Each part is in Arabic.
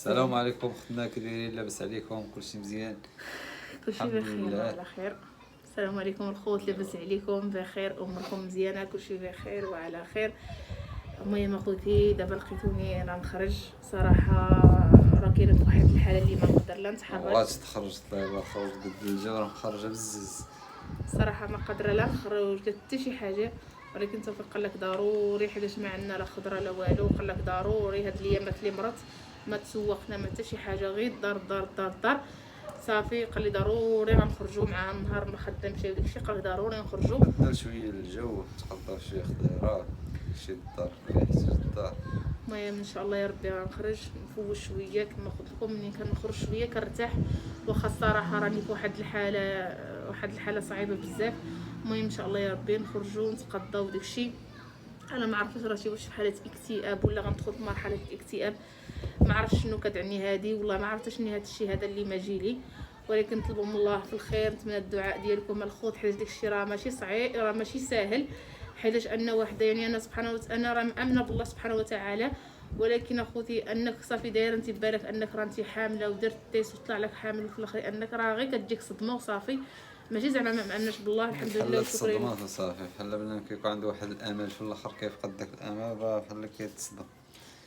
السلام عليكم خوتنا، كي دايرين؟ لاباس عليكم؟ كلشي مزيان؟ كلشي الحمد بخير لله. وعلى خير. السلام عليكم الخوت، لاباس عليكم؟ بخير، اموركم مزيانه؟ كلشي بخير وعلى خير. المهم اخوتي، دابا لقيتوني انا نخرج صراحه، راه كاينه فواحد الحاله اللي ما نقدر لا نتحرك. بغات تخرج؟ طيب خرج قد الجو، راه مخرجه بزز. صراحه ما قادره لا نخرج لا حتى شي حاجه، ولكن توفيق قال لك ضروري حيتاش ما عندنا لا خضره لا والو. قال لك ضروري هاد الايامات اللي مرات ما تسوقنا ما حتى شي حاجه، غير الدار الدار الدار الدار. صافي قال لي ضروري غنخرجوا مع النهار ما خدامش وداكشي، قال لي ضروري نخرجوا. بدل شويه الجو، تقدر شويه خضيره، شي الدار يحتاج الدار. المهم ان شاء الله يا ربي غنخرج نفوش شويه. كما قلت لكم ملي كنخرج شويه كنرتاح، واخا الصراحه راني في واحد الحاله صعيبه بزاف. المهم ان شاء الله يا ربي نخرجوا نتقضاو داكشي. انا ما عرفتش راسي واش في حاله اكتئاب ولا غندخل في مرحله الاكتئاب، ما عرفتش شنو كتعني هذه، والله ما عرفتش شنو هذا الشيء هذا اللي ما جيلي. ولكن نطلبوا من الله في الخير، نتمنى الدعاء ديالكم الخوت، حيت داكشي راه ماشي صعيب، راه ماشي ساهل. حيتاش ان وحده يعني انا سبحانه وتعالى، انا راه مامنه بالله سبحانه وتعالى، ولكن اخوتي انك صافي دايره انت بالك انك راه انت حامله ودرت تيست وطلع لك حامل، وفي الاخر انك راه غير كتجيك صدمه وصافي. ماشي زعما ما مامناش بالله، الحمد لله بحال وشكرا لله. الصدمات صافي، بحال بنادم كيكون عنده واحد الامل في الاخر كيفقد داك الامل، راه بحال كيتصدم.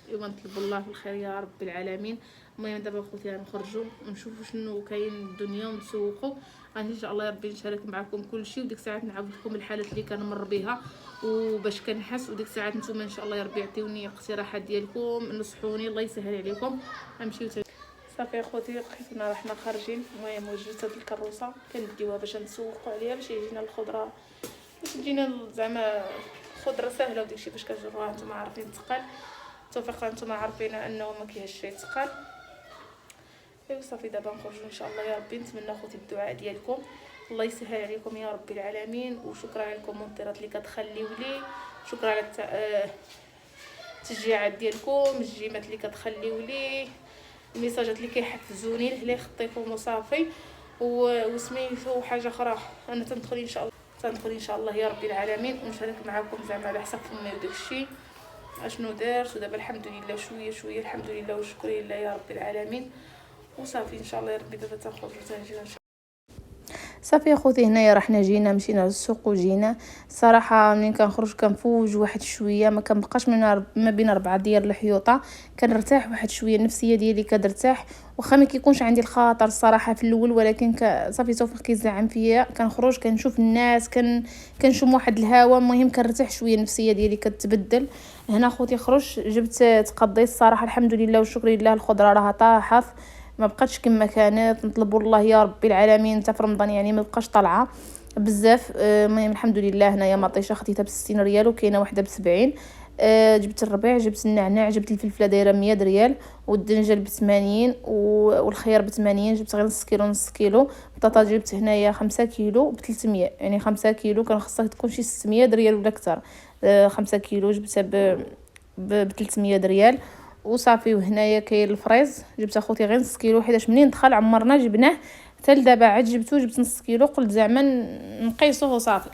ايوا نطلب الله في الخير يا رب العالمين. المهم دابا خوتي غنخرجوا ونشوفوا شنو كاين الدنيا ونسوقوا. غادي ان شاء الله يا ربي نشارك معكم كلشي، وديك الساعات نعاود لكم الحالات اللي كنمر بها وباش كنحس. وديك الساعات نتوما ان شاء الله يا ربي عطيوني اقتراحات ديالكم، نصحوني، الله يسهل عليكم. غنمشيو صافي اخوتي، لقيتنا رحنا خارجين. المهم وجدت هاد الكروسه كنديوها باش نسوقوا عليها باش يجينا الخضره، باش تجينا زعما خضره سهله وداكشي باش كنجروها. نتوما عارفين الثقال، توفيق نتوما عارفين انه ما كيهش شي ثقال. ايوا صافي دابا نخرجوا ان شاء الله يا ربي. نتمنى خوتي الدعاء ديالكم، الله يسهل عليكم يا رب العالمين. وشكرا على الكومونتيرات اللي كتخليو لي، شكرا على التشجيعات ديالكم، الجيمات اللي كتخليو لي، الميساجات اللي كيحفزوني اللي خطيتهم وصافي. وسميتو حاجه اخرى، انا تندخل ان شاء الله يا رب العالمين ونشارك معكم زعما على حسب فمي وداكشي اشنو دارت. ودابا الحمد لله شويه شويه، الحمد لله والشكر لله يا رب العالمين. وصافي ان شاء الله يا ربي دابا تنخرجوا تنجينا صافي. اخوتي هنايا رحنا جينا مشينا للسوق وجينا. صراحه ملي كنخرج كنفوج واحد شويه، ما كنبقاش ما بين 4 ديال الحيوطه، كنرتاح واحد شويه، النفسيه ديالي كترتاح. واخا ما كيكونش عندي الخاطر الصراحه في الاول، ولكن صافي توفيق كيزعم فيا، كنخرج كنشوف الناس، كنشم واحد الهواء، المهم كنرتاح شويه، النفسيه ديالي كتبدل. هنا اخوتي خرج جبت تقضيت الصراحه الحمد لله والشكر لله، الخضره راها طاحت ما بقاتش كما كانت. نطلبوا الله يا رب العالمين حتى في رمضان يعني ما بقاش طالعه بزاف. المهم الحمد لله هنايا مطيشه خديتها ب60 ريال، وكاينه وحده ب70. جبت الربيع، جبت النعناع، جبت الفلفله دايره 100 ريال، والدنجل ب80 والخيار ب80. جبت غير نص كيلو نص كيلو. بطاطا جبت هنايا 5 كيلو ب300، يعني 5 كيلو كان خصها تكون شي 600 ريال ولا اكثر. 5 كيلو جبتها ب 300 ريال وصافي. وهنايا كاين الفريز، جبت اخوتي غير نص كيلو، حيتاش منين دخل عمرنا جبناه حتى لدابا عاد جبت نص كيلو. قلت زعما نقيسوه وصافي.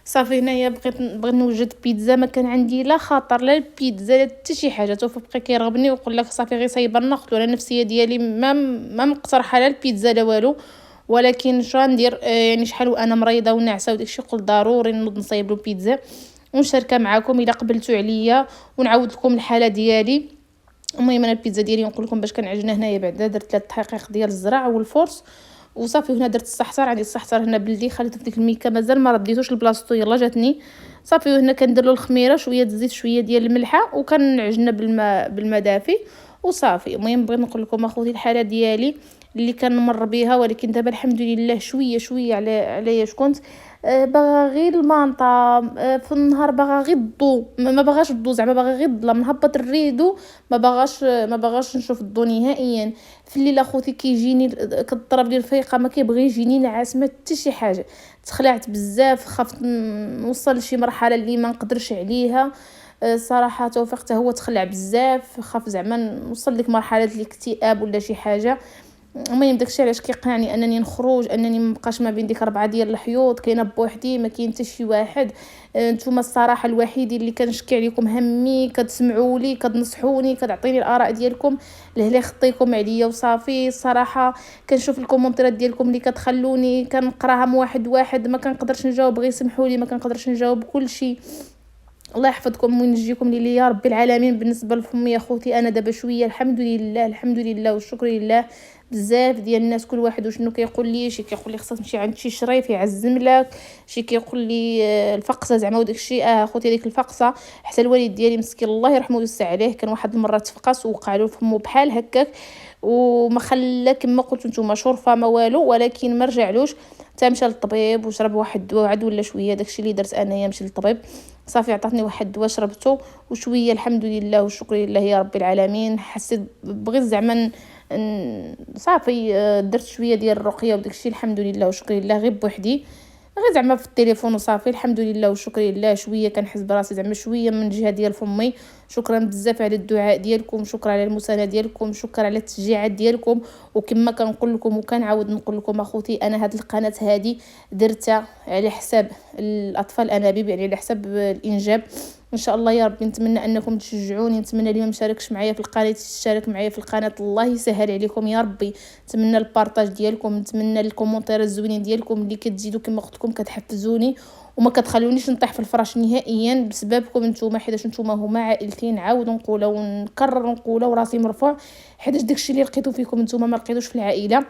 صافي هنايا بغيت نوجد بيتزا، ما كان عندي لا خاطر لا البيتزا لا حتى شي حاجه. توفى بقى كيرغبني ويقول لك صافي غير صايبه ناخذ. انا النفسيه ديالي ما مقترحه لا البيتزا لا والو، ولكن شو غندير؟ يعني شحال وانا مريضه وناعسه وداكشي، قلت ضروري نوض نصايب له بيتزا ونشاركها معكم الا قبلتوا عليا ونعاود لكم الحاله ديالي. المهم انا البيتزا ديالي نقول لكم باش كنعجنها هنايا، بعدا درت 3 دقائق ديال الزرع والفورس وصافي. هنا درت السحتر، عندي السحتر هنا بلدي، خليته في ديك الميكه مازال ما رديتوش لبلاصتو، يلا جاتني صافي. وهنا كندير له الخميره، شويه الزيت شويه ديال الملحه، وكنعجنها بالماء دافي وصافي. المهم بغيت نقول لكم اخوتي الحاله ديالي اللي كنمر بها، ولكن دابا الحمد لله شويه شويه على كنت باغا غير المانطا. في النهار باغا غير الضو، ما باغاش الضو زعما، باغا غير الظلام، نهبط الريدو ما باغاش نشوف الضو نهائيا. في الليل اخوتي كيجيني كضرب لي الفيقه، ما كيبغي يجيني نعاس ما حتى شي حاجه. تخلعت بزاف، خفت نوصل لشي مرحله اللي ما نقدرش عليها. صراحه توفيق حتى هو تخلع بزاف، خاف زعما نوصل لك مرحله الاكتئاب ولا شي حاجه. المهم داكشي علاش كيقنعني انني نخرج، انني مبقاش ما بين ديك 4 ديال الحيوط، كاينه بوحدي ما كاين حتى شي واحد. نتوما الصراحه الوحيدين اللي كنشكي عليكم همي، كتسمعوا لي، كتنصحوني، كتعطيني الاراء ديالكم لهلا خطيكم عليا وصافي. الصراحه كنشوف الكومونتيرات ديالكم اللي كتخلوني كنقراها من واحد واحد، ما كنقدرش نجاوب، غير سمحوا لي ما كنقدرش نجاوب كلشي. الله يحفظكم وينجيكم لي يا رب العالمين. بالنسبه لفمي يا خوتي انا دابا شويه الحمد لله، الحمد لله والشكر لله. بزاف ديال الناس كل واحد وشنو كيقول لي، شي كيقول لي خصك تمشي عند شي شريف يعزم لك، شي كيقول لي الفقصه زعما وداك الشيء. خوتي ديك الفقصه حتى الوالد ديالي مسكين الله يرحمه ويوسع عليه كان واحد المره تفقس ووقع له فمو بحال هكاك، وما خلا كما قلتوا نتوما شرفه ما والو، ولكن ما رجعلوش حتى مشى للطبيب وشرب واحد الدواء عاد ولا شويه. داكشي اللي درت انايا مشي للطبيب صافي، عطاتني واحد الدواء شربته وشويه الحمد لله والشكر لله يا رب العالمين. حسيت بغيت زعما صافي درت شويه ديال الرقيه وداكشي الحمد لله والشكر لله غير بوحدي، غير زعما في التليفون وصافي الحمد لله والشكر لله. شويه كنحس براسي زعما شويه من جهه ديال فمي. شكرا بزاف على الدعاء ديالكم، شكرا على المسانده ديالكم، شكرا على التشجيعات ديالكم. وكما كنقول لكم وكنعاود نقول لكم اخوتي انا هاد القناه هادي درتها على حساب الاطفال الانابيب، يعني على حساب الانجاب. ان شاء الله يا ربي نتمنى انكم تشجعوني، نتمنى اللي ما مشاركش معايا في القناه يشارك معايا في القناه، الله يسهل عليكم يا ربي. نتمنى البارطاج ديالكم، نتمنى الكومونتير الزوينين ديالكم اللي كتزيدوا كما قلت لكم كتحفزوني وما كتخلونيش نطيح في الفراش نهائيا بسببكم نتوما، حيت نتوما هما عائلتي. نعاود نقولها ونكرر نقولها وراسي مرفوع، حيت داكشي اللي لقيتو فيكم نتوما ما لقيتوش في العائله.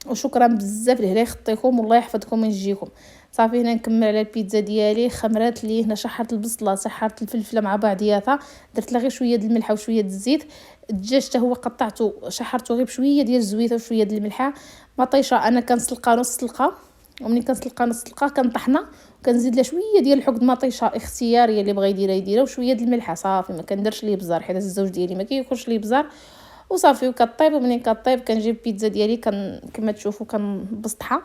وشكرا بزاف لهلا يخطيكم والله يحفظكم وينجيكم. صافي هنا نكمل على البيتزا ديالي. خمرات لي هنا، شحرت البصله شحرت الفلفله مع بعضياتها، درت لها غير شويه د الملح وشويه د الزيت. الدجاج حتى هو قطعته شحرته غير بشويه ديال الزويته وشويه د الملحه. مطيشه انا كنسلقها نص سلقه، ومنين كنسلقها نص سلقه كنطحنها وكنزيد لها شويه ديال الحقد مطيشه اختياريه، اللي بغى يديرها وشويه د الملحه صافي. ما كنديرش ليه بزار حيت الزوج ديالي ما كياكلش ليه بزار وصافي. وكطيب ومنين كطيب كنجيب البيتزا ديالي كما تشوفوا كنبسطها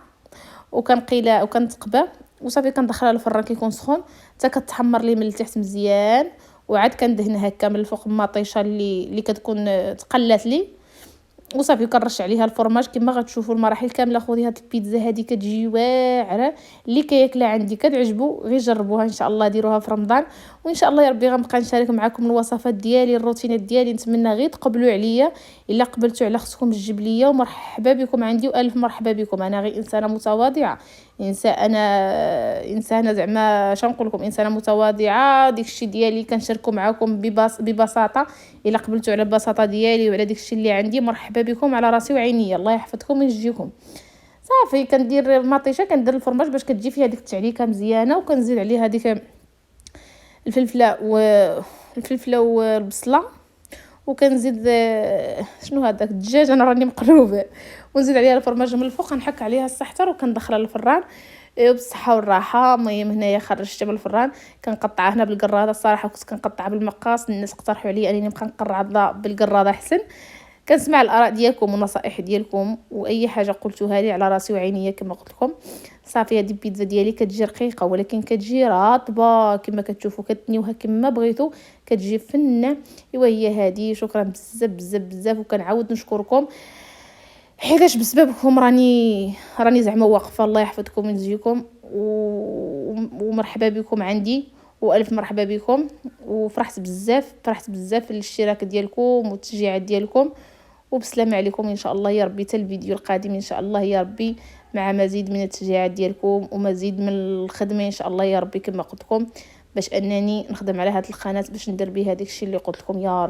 وكنقيلها وكنتقبى وصافي كندخلها للفران كيكون سخون حتى كتحمر لي من التحت مزيان، وعاد كندهن هكا من الفوق المطيشه اللي كتكون تقلات لي وصافي. كنرش عليها الفرماج كما غتشوفوا المراحل كامله. خوتي هاد البيتزا هادي كتجي واعره، اللي كياكلها عندي كتعجبو غير جربوها ان شاء الله، ديروها في رمضان. وان شاء الله يا ربي غنبقى نشارك معكم الوصفات ديالي الروتينات ديالي. نتمنى غير تقبلوا عليا، الا قبلتوا على خصكم تجيب ليا. ومرحبا بكم عندي والف مرحبا بكم. انا غير انسانه متواضعه، انسانه زعما شنقول لكم انسانه متواضعه. داكشي ديالي كنشاركو معكم ببساطه. الا قبلتوا على البساطه ديالي وعلى داكشي اللي عندي مرحبا بكم على راسي وعيني، الله يحفظكم ويجيكم. صافي كندير المطيشه كندير الفرماج باش كتجي فيها ديك التعليكه مزيانه، وكنزيد عليها ديك الفلفله والبصله، وكنزيد شنو هذاك الدجاج انا راني مقلوبه، ونزيد عليها الفرماج من الفوق. كنحك عليها السحتر وكندخلها للفران بالصحه والراحه. المهم هنايا خرجتها من الفران كنقطعها هنا بالقراده. الصراحه كنت كنقطعها بالمقاس، الناس اقترحوا عليا انني نبقى نقرعها بالقراده احسن. كنسمع الاراء ديالكم والنصائح ديالكم واي حاجه قلتوها لي على راسي وعينيا كما قلت لكم. صافي هذه البيتزا ديالي كتجي رقيقه ولكن كتجي رطبه كما كتشوفوا، كتنيوها كما بغيتو كتجي فنه. ايوا هي هذه. شكرا بزاف بزاف بزاف، وكنعاود نشكركم حيتاش بسببكم راني زعما واقفه. الله يحفظكم ويجزيكم ومرحبا بكم عندي والف مرحبا بكم. وفرحت بزاف الاشتراك ديالكم والتشجيعات ديالكم، وبسلامه عليكم ان شاء الله يا ربي. حتى الفيديو القادم ان شاء الله يا ربي مع مزيد من التشجيعات ديالكم ومزيد من الخدمه ان شاء الله يا ربي كما قلت لكم، باش انني نخدم على هذه القناه باش ندير بها داكشي اللي قلت لكم يا رب.